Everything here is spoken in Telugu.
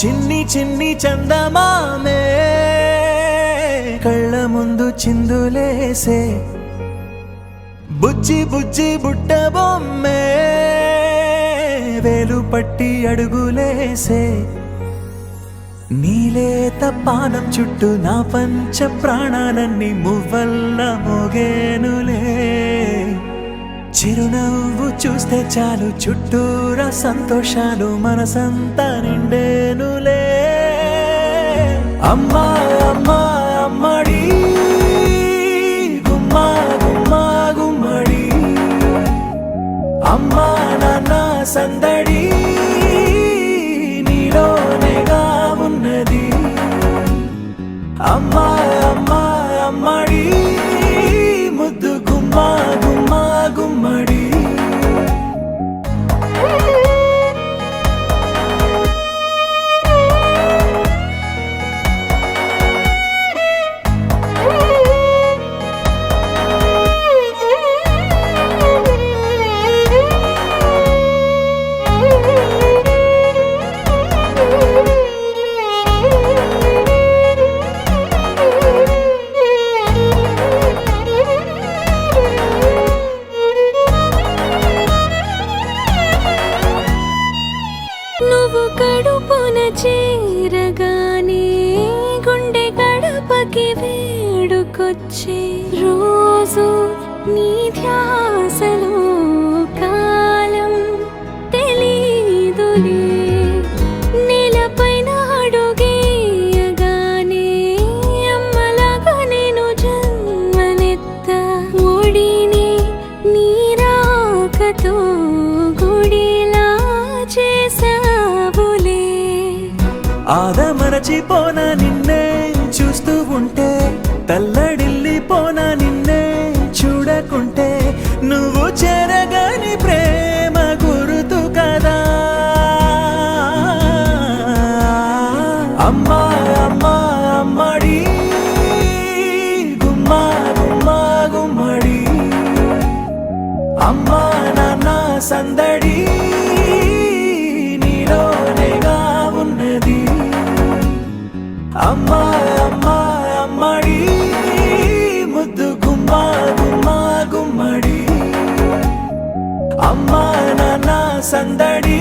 చిన్ని చిన్ని చందమామే కళ్ళ ముందు చిందులేసే బుజ్జి బుజ్జి బుట్ట బొమ్మే వేలు పట్టి అడుగులేసే నీలేత పానం చుట్టూ నా పంచ ప్రాణాలన్నీ మువ్వల్ల మోగేనులే చిరునవ్వు చూస్తే చాలు చుట్టూరా సంతోషాలు మనసంతా నిండేనులే అమ్మా అమ్మా అమ్మడి గుమ్మా గుమ్మా గుమ్మడి అమ్మా నాన్న సందడి నీలోనేగా ఉన్నది అమ్మా అమ్మా అమ్మడి ముద్దు గుమ్మా గుమ్మా గుమ్మడి నువ్వు కడుపున చేరగానే గుండె గడపకి వేడుకొచ్చే రోజు నీ ధ్యాసలో కాలం తెలీదులే నేలపైన అడుగేయగానే అమ్మలాగా నేను జన్మనెత్త ఒడిని నీ రాకతో గుడిలా చేసావులే ఆదమరచిపోనా నిన్నే చూస్తూ ఉంటే తల్లడిల్లిపోనా నిన్నే చూడకుంటే నువ్వు చెరగని ప్రేమ గురుతు కదా అమ్మా అమ్మా అమ్మడి గుమ్మా గుమ్మా గుమ్మడి అమ్మా నాన్న సందడి నీలోనేగా ఉన్నది అమ్మా అమ్మా అమ్మడి ముద్దు గుమ్మా గుమ్మా గుమ్మడి అమ్మా నాన్న సందడి